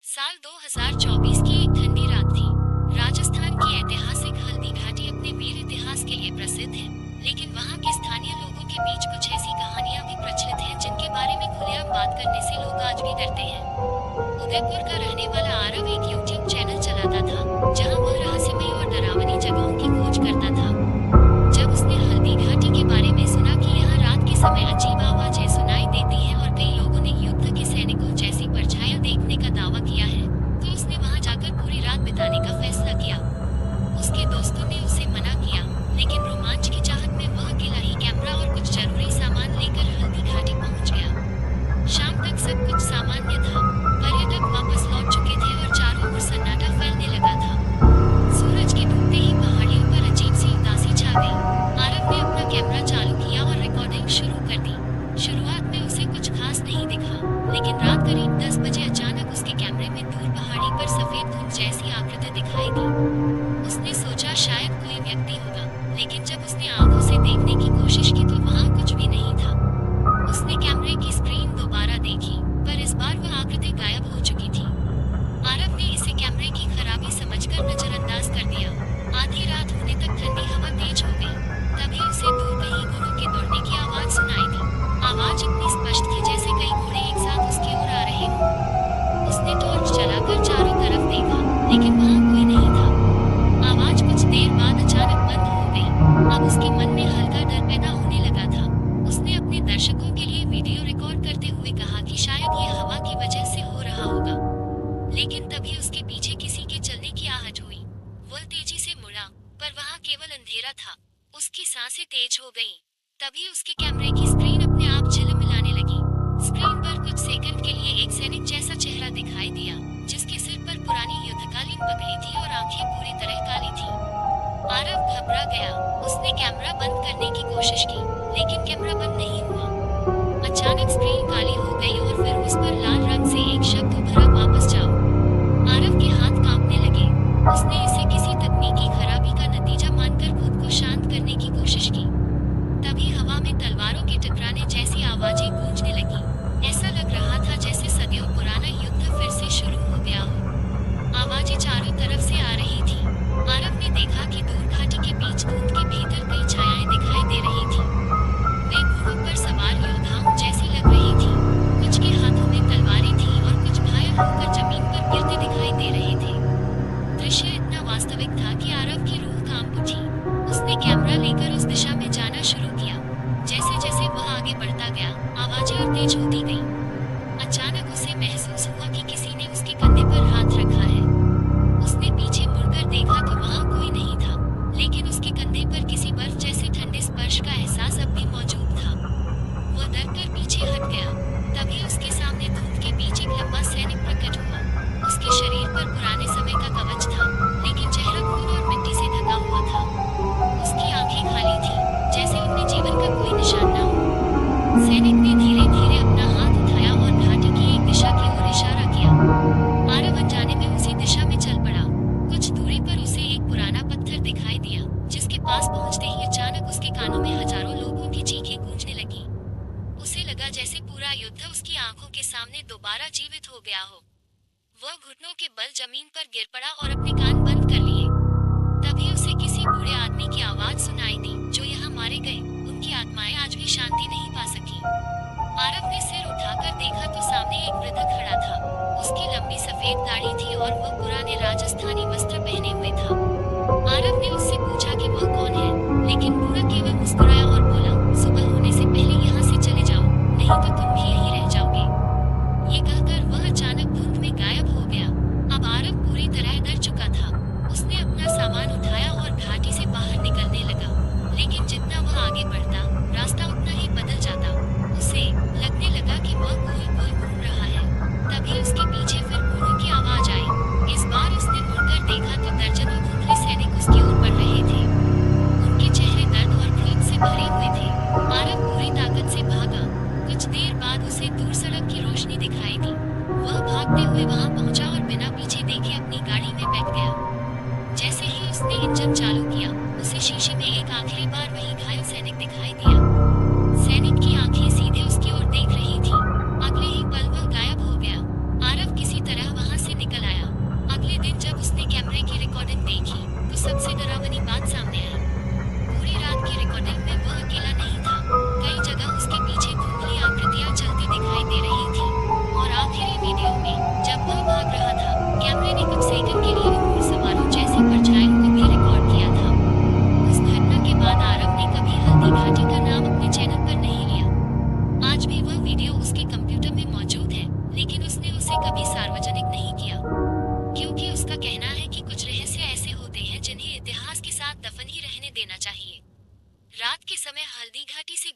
साल 2024 की एक ठंडी रात थी। राजस्थान की ऐतिहासिक हल्दी घाटी अपने वीर इतिहास के लिए प्रसिद्ध है, लेकिन वहाँ के स्थानीय लोगों के बीच कुछ ऐसी कहानियाँ भी प्रचलित हैं जिनके बारे में खुलेआम बात करने से लोग आज भी डरते हैं। उदयपुर का रहने वाला आरव एक यूट्यूब चैनल चलाता था, जहाँ वह रहस्यमयी और डरावनी जगहों की खोज करता था। जब उसने हल्दी घाटी के बारे में सुना कि यहाँ रात के समय अजीब आवाजें सुनाई देती हैं और कई लोगों ने युद्ध के सैनिकों जैसी परछाइयां देखने का दावा किया है, तो उसने वहां जाकर पूरी रात बिताने का फैसला किया। उसके दोस्तों ने उसे मना किया, लेकिन रोमांच की चाहत में वह अकेला ही कैमरा और कुछ जरूरी सामान लेकर हल्दी घाटी पहुंच गया। शाम तक सब कुछ सामान्य था। पर्यटक वापस लौट चुके थे और चारों ओर सन्नाटा फैलने लगा था। सूरज के डूबते ही पहाड़ियों पर अजीब सी उदासी छा गई। आरव ने अपना कैमरा चालू किया और रिकॉर्डिंग शुरू कर दी। शुरुआत में उसे कुछ खास नहीं दिखा, लेकिन रात करीब 10 बजे अचानक उसके कैमरे में दूर पहाड़ी पर सफेद धुंध जैसी आकृति दिखाई दी। उसने सोचा शायद कोई व्यक्ति होगा, लेकिन जब उसने आंखों से देखने की कोशिश की तो वहां कुछ भी नहीं था। उसने कैमरे की स्क्रीन दोबारा देखी, पर इस बार वह आकृति गायब हो चुकी थी। आरव ने इसे कैमरे की खराबी समझकर नजरअंदाज कर दिया। आधी रात होने तक ठंडी हवा तेज हो गई। तभी उसे दूर कहीं घोड़ों के दौड़ने की आवाज सुनाई दी। आवाज इतनी स्पष्ट थी जैसे कई घोड़े एक साथ उसकी ओर आ रहे हों। उसने टॉर्च जलाकर चारों तरफ देखा, लेकिन वहां कोई नहीं था। आवाज कुछ देर बाद अचानक बंद हो गई। अब उसके मन में हल्का डर पैदा होने लगा था। उसने अपने दर्शकों के लिए वीडियो रिकॉर्ड करते हुए कहा कि शायद ये हवा की वजह से हो रहा होगा। लेकिन तभी उसके पीछे किसी के चलने की आहट हुई। वह तेजी से मुड़ा, पर वहां केवल अंधेरा था। उसकी सांसें तेज हो गईं। तभी उसके कैमरे की स्क्रीन अपने आप झिलमिलाने लगी। स्क्रीन पर कुछ सेकंड के लिए एक सैनिक जैसा चेहरा दिखाई दिया, जिसके सिर पर पुरानी युद्धकालीन पगड़ी थी और आंखें पूरी तरह काली थीं। आरव घबरा गया। उसने कैमरा बंद करने की कोशिश की, लेकिन कैमरा बंद नहीं हुआ। अचानक स्क्रीन काली हो गई और फिर उस पर लाल रंग से एक शब्द उभरा, वापस जाओ। आरव के हाथ कांपने लगे। उसने इसे किसी तकनीकी खराबी का नतीजा मानकर खुद को शांत करने की कोशिश की। तभी हवा में तलवारों के टकराने जैसी आवाजें गूंजने लगी। ऐसा लग रहा था जैसे सदियों पुराना युद्ध फिर से शुरू हो गया हो। आवाजें चारों तरफ से आ रही थी। आरव ने देखा कि दूर घाटी के बीच धुंध के भीतर कई छायाएं दिखाई दे रही थी। वे घोड़ों पर सवार योद्धाओं जैसी लग रही थी। कुछ के हाथों में तलवारें थीं और कुछ घायल होकर जमीन पर गिरते दिखाई दे रहे थे। दृश्य इतना वास्तविक था कि आरव की रूह कांप उठी। उसने कैमरा लेकर उस दिशा में जाना शुरू किया। जैसे जैसे वह आगे बढ़ता गया, आवाजें और तेज होती गईं। अचानक उसे महसूस हुआ कि किसी ने उसके कंधे पर हाथ रखा है। उसने पीछे मुड़कर देखा तो वहां कोई नहीं था, लेकिन उसके कंधे पर किसी बर्फ जैसे ठंडे स्पर्श का एहसास अब भी मौजूद था। वह डरकर पीछे हट गया। तभी उसके सामने धुंध के बीच एक लंबा सैनिक प्रकट हुआ। उसके शरीर पर पुराने समय का कवच था, लेकिन चेहरा खून और मिट्टी से ढका हुआ था। उसकी आंखें खाली थीं, जैसे उनमें जीवन का कोई निशान न हो। सैनिक ने धीरे धीरे अपना हाथ उठाया और घाटी की एक दिशा की ओर इशारा किया। आरव अनजाने में उसी दिशा में चल पड़ा। कुछ दूरी पर उसे एक पुराना पत्थर दिखाई दिया, जिसके पास पहुंचते ही अचानक उसके कानों में हजारों लोगों की चीखें गूंजने लगी। उसे लगा जैसे पूरा युद्ध उसकी आंखों के सामने दोबारा जीवित हो गया हो। वह घुटनों के बल जमीन पर गिर पड़ा और अपने कान बंद कर लिए। तभी उसे किसी बूढ़े आदमी की आवाज सुनाई दी, जो यहाँ मारे गए, उनकी आत्माएं आज भी शांति नहीं पा सकी। आरव ने सिर उठाकर देखा तो सामने एक वृद्ध खड़ा था। उसकी लंबी सफेद दाढ़ी थी और वह पुराने राजस्थानी वस्त्र पहने हुए था। आरव ने उससे पूछा कि वह कौन है, लेकिन बूढ़ा केवल मुस्कुराया और बोला, सुबह होने से पहले यहाँ से चले जाओ, नहीं तो तुम भी यहीं रह जाओगे। ये कहकर वह अचानक धुंध में गायब हो गया। अब आरव पूरी तरह डर चुका था। उसने अपना सामान उठाया और घाटी से बाहर निकलने लगा, लेकिन जितना वह आगे बढ़ता, रास्ता उतना ही बदल जाता। उसे लगने लगा कि वह गोल गोल घूम रहा है। तभी उसके पीछे फिर घोड़ों की आवाज आई। इस बार उसने मुड़कर देखा तो दर्जनों धुंधले सैनिक उसकी ओर बढ़ रहे थे। उनके चेहरे दर्द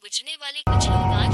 पूजने वाले कुछ लोग